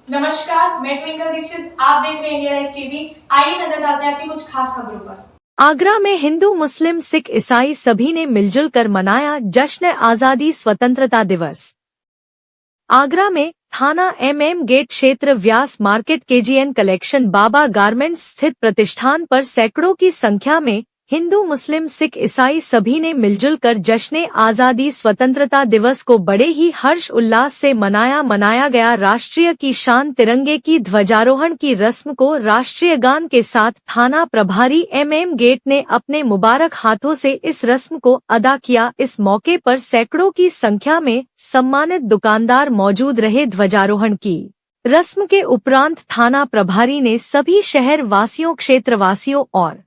नमस्कार, मैं ट्विंकल दीक्षित। आप देख रहे हैं इंडिया राइज टीवी। आइए नजर डालते हैं आज की कुछ खास खबरों पर। आगरा में हिंदू, मुस्लिम, सिख, ईसाई सभी ने मिलजुल कर मनाया जश्न आजादी स्वतंत्रता दिवस। आगरा में थाना MM गेट क्षेत्र व्यास मार्केट KGN कलेक्शन बाबा गारमेंट्स स्थित प्रतिष्ठान पर सैकड़ों की संख्या में हिंदू, मुस्लिम, सिख, ईसाई सभी ने मिलजुल कर जश्न आजादी स्वतंत्रता दिवस को बड़े ही हर्ष उल्लास से मनाया गया। राष्ट्रीय की शान तिरंगे की ध्वजारोहण की रस्म को राष्ट्रीय गान के साथ थाना प्रभारी MM गेट ने अपने मुबारक हाथों से इस रस्म को अदा किया। इस मौके पर सैकड़ों की संख्या में सम्मानित दुकानदार मौजूद रहे। ध्वजारोहण की रस्म के उपरांत थाना प्रभारी ने सभी शहर वासियों, क्षेत्रवासियों और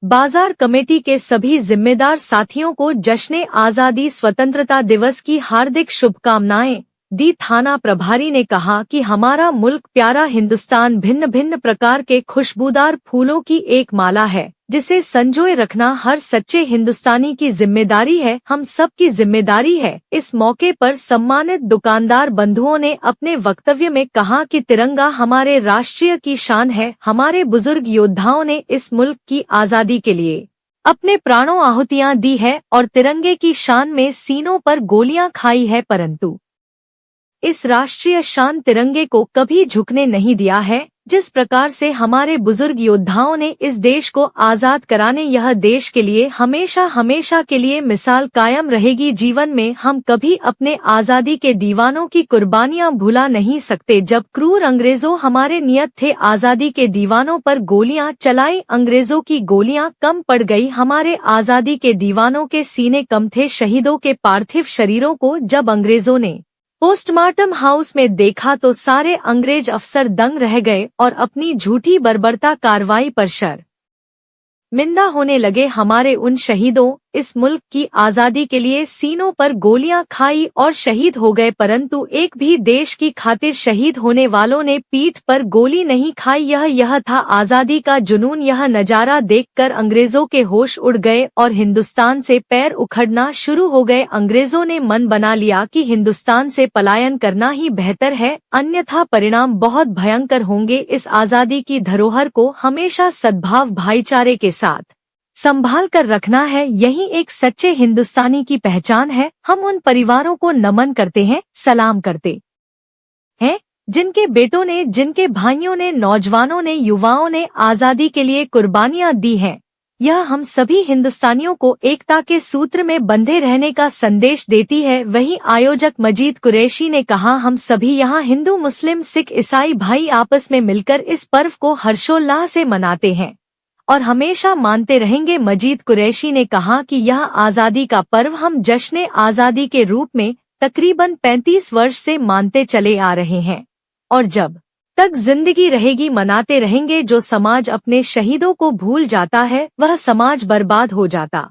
बाजार कमेटी के सभी जिम्मेदार साथियों को जश्न आजादी स्वतंत्रता दिवस की हार्दिक शुभकामनाएं दी। थाना प्रभारी ने कहा कि हमारा मुल्क प्यारा हिंदुस्तान भिन्न भिन्न प्रकार के खुशबूदार फूलों की एक माला है, जिसे संजोए रखना हर सच्चे हिंदुस्तानी की जिम्मेदारी है, हम सब की जिम्मेदारी है। इस मौके पर सम्मानित दुकानदार बंधुओं ने अपने वक्तव्य में कहा कि तिरंगा हमारे राष्ट्रीय की शान है। हमारे बुजुर्ग योद्धाओं ने इस मुल्क की आजादी के लिए अपने प्राणों आहुतियां दी है और तिरंगे की शान में सीनों पर गोलियां खाई है, परंतु इस राष्ट्रीय शान तिरंगे को कभी झुकने नहीं दिया है। जिस प्रकार से हमारे बुजुर्ग योद्धाओं ने इस देश को आजाद कराने, यह देश के लिए हमेशा के लिए मिसाल कायम रहेगी। जीवन में हम कभी अपने आजादी के दीवानों की कुर्बानियां भुला नहीं सकते। जब क्रूर अंग्रेजों हमारे नियत थे आजादी के दीवानों पर गोलियां चलाई, अंग्रेजों की गोलियां कम पड़ गई, हमारे आजादी के दीवानों के सीने कम थे। शहीदों के पार्थिव शरीरों को जब अंग्रेजों ने पोस्टमार्टम हाउस में देखा तो सारे अंग्रेज अफसर दंग रह गए और अपनी झूठी बर्बरता कार्रवाई पर शर्मिंदा होने लगे। हमारे उन शहीदों इस मुल्क की आजादी के लिए सीनों पर गोलियां खाई और शहीद हो गए, परंतु एक भी देश की खातिर शहीद होने वालों ने पीठ पर गोली नहीं खाई। यह था आजादी का जुनून। यह नजारा देखकर अंग्रेजों के होश उड़ गए और हिंदुस्तान से पैर उखड़ना शुरू हो गए। अंग्रेजों ने मन बना लिया कि हिंदुस्तान से पलायन करना ही बेहतर है, अन्यथा परिणाम बहुत भयंकर होंगे। इस आजादी की धरोहर को हमेशा सद्भाव, भाईचारे के साथ संभाल कर रखना है, यही एक सच्चे हिंदुस्तानी की पहचान है। हम उन परिवारों को नमन करते हैं, सलाम करते हैं, जिनके बेटों ने, जिनके भाइयों ने, नौजवानों ने, युवाओं ने आजादी के लिए कुर्बानियां दी हैं। यह हम सभी हिंदुस्तानियों को एकता के सूत्र में बंधे रहने का संदेश देती है। वहीं आयोजक मजीद कुरैशी ने कहा, हम सभी यहाँ हिंदू, मुस्लिम, सिख, ईसाई भाई आपस में मिलकर इस पर्व को हर्षोल्लास से मनाते हैं और हमेशा मानते रहेंगे। मजीद कुरैशी ने कहा कि यह आजादी का पर्व हम जश्न आजादी के रूप में तकरीबन 35 वर्ष से मानते चले आ रहे हैं और जब तक जिंदगी रहेगी मनाते रहेंगे। जो समाज अपने शहीदों को भूल जाता है वह समाज बर्बाद हो जाता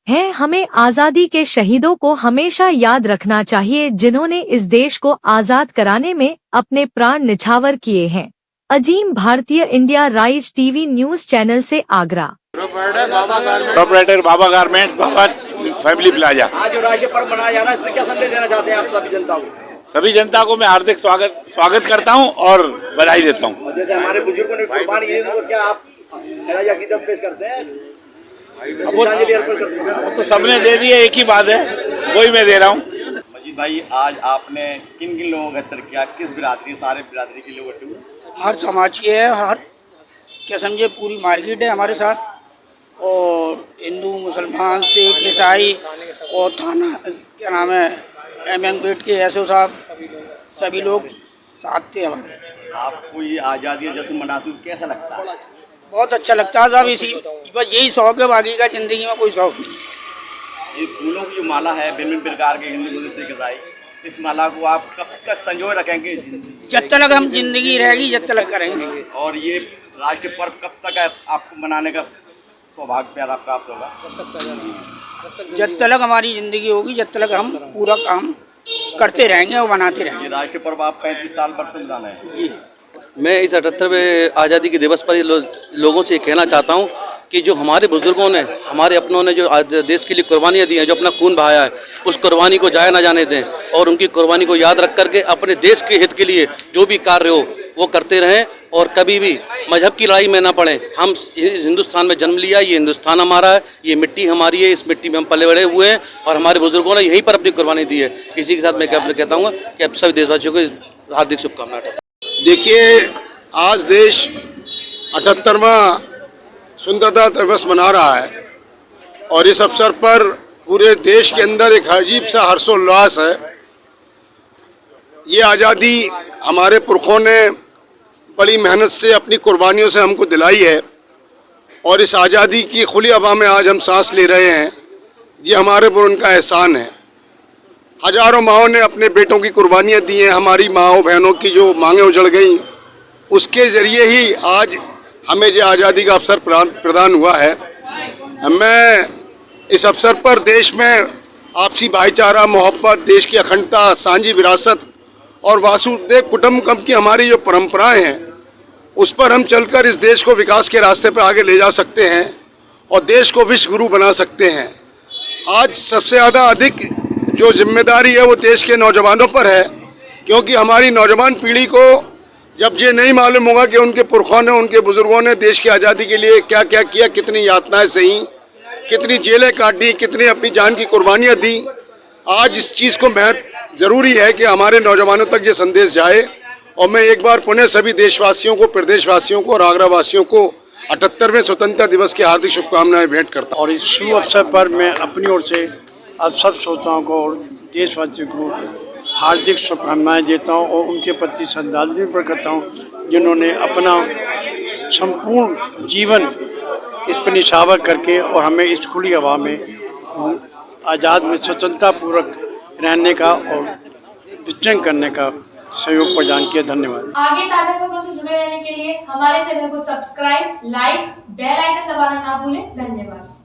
है। हमें आजादी के शहीदों को हमेशा याद रखना चाहिए, जिन्होंने इस देश को आजाद कराने में अपने प्राण निछावर किए हैं। अजीम भारतीय India rise TV news channel से आगरा। प्रोपराइटर बाबा गारमेंट्स, बाबा फैमिली प्लाजा। आज जो राष्ट्रीय पर्व मनाया जा रहा है, इसमें क्या संदेश देना चाहते हैं आप सभी जनता को? सभी जनता को मैं हार्दिक स्वागत करता हूं और बधाई देता हूं। जैसे हमारे बुजुर्गों ने कुर्बानी की, तो क्या आप खराज अकीदत पेश करते हैं? श्रद्धांजलि अर्पण करते हैं? तो सबने दे दिया, एक ही बात है, वही मैं दे रहा हूं। मजीद भाई, आज आपने किन किन लोगों का इकट्ठा किया? किस बिरादरी, सारे बिरादरी के लोग इकट्ठे हुए? हर समाज के है, हर क्या समझे पूरी मार्केट है हमारे साथ, और हिंदू, मुसलमान, सिख, ईसाई और थाना क्या नाम है MM गेट के SO साहब, सभी लोग साथ थे हमारे। आपको ये आज़ादी जश्न मनाते हुए कैसा लगता है? बहुत अच्छा लगता है साहब। इसी बस यही शौक है, बाकी का जिंदगी में कोई शौक नहीं। ये फूलों की जो माला है विभिन्न प्रकार के, हिंदू, मुस्लिम, सिख, ईसाई, इस माला को आप कब तक संजोए रखेंगे? जब तक हम जिंदगी रहेगी जब तक करेंगे। और ये राष्ट्रीय पर्व कब तक आपको मनाने का सौभाग्य प्यार आपका प्राप्त होगा? जब तक हमारी जिंदगी होगी जब तक हम पूरा काम करते रहेंगे और बनाते रहेंगे। ये राष्ट्रीय पर्व आप 35 साल वर्ष से मनाना है। जी, मैं इस 78वें आज़ादी के दिवस पर लोगों से कहना चाहता हूं कि जो हमारे बुजुर्गों ने, हमारे अपनों ने जो आज देश के लिए कुर्बानियाँ दी हैं, जो अपना खून बहाया है, उस कुर्बानी को जाया ना जाने दें और उनकी कुर्बानी को याद रख करके अपने देश के हित के लिए जो भी कार्य हो वो करते रहें और कभी भी मजहब की लड़ाई में ना पड़ें। हम इस हिंदुस्तान में जन्म लिया, ये हिंदुस्तान हमारा है, ये मिट्टी हमारी है, इस मिट्टी में हम पले बड़े हुए हैं और हमारे बुजुर्गों ने यहीं पर अपनी कुर्बानी दी है। इसी के साथ मैं कहता हूँ कि अब सभी देशवासियों को हार्दिक शुभकामनाएं। देखिए, आज देश 78वां स्वतंत्रता दिवस मना रहा है और इस अवसर पर पूरे देश के अंदर एक अजीब सा हर्षोल्लास है। ये आज़ादी हमारे पुरखों ने बड़ी मेहनत से अपनी कुर्बानियों से हमको दिलाई है और इस आज़ादी की खुली हवा में आज हम सांस ले रहे हैं। ये हमारे पर उनका एहसान है। हजारों माओं ने अपने बेटों की कुर्बानियाँ दी हैं। हमारी माओं बहनों की जो मांगें उजड़ गई, उसके ज़रिए ही आज हमें ये आज़ादी का अवसर प्रदान हुआ है। मैं इस अवसर पर देश में आपसी भाईचारा, मोहब्बत, देश की अखंडता, सांझी विरासत और वासुदेव कुटुंबकम की हमारी जो परंपराएं हैं, उस पर हम चलकर इस देश को विकास के रास्ते पर आगे ले जा सकते हैं और देश को विश्व गुरु बना सकते हैं। आज सबसे ज़्यादा अधिक जो जिम्मेदारी है वो देश के नौजवानों पर है, क्योंकि हमारी नौजवान पीढ़ी को जब ये नहीं मालूम होगा कि उनके पुरखों ने, उनके बुजुर्गों ने देश की आज़ादी के लिए क्या क्या किया, कितनी यातनाएं सही, कितनी जेलें काटी, कितनी अपनी जान की कुर्बानियाँ दी, आज इस चीज़ को महत्व ज़रूरी है कि हमारे नौजवानों तक ये संदेश जाए। और मैं एक बार पुनः सभी देशवासियों को, प्रदेशवासियों को और आगरा वासियों को 78वें स्वतंत्रता दिवस की हार्दिक शुभकामनाएं भेंट करता हूँ। और इस शुभ अवसर पर मैं अपनी ओर से अब सब श्रोताओं को और देशवासियों को हार्दिक शुभकामनाएं देता हूँ और उनके प्रति श्रद्धांजलि प्रकट करता हूँ, जिन्होंने अपना संपूर्ण जीवन इस पर निछावर करके और हमें इस खुली हवा में आज़ाद में स्वतंत्रता पूर्वक रहने का और विचरण करने का सहयोग प्रदान किया। धन्यवाद। आगे ताजा खबरों से जुड़े रहने के लिए हमारे चैनल को सब्सक्राइब, लाइक, बेल आइकन दबाना ना भूलें। धन्यवाद।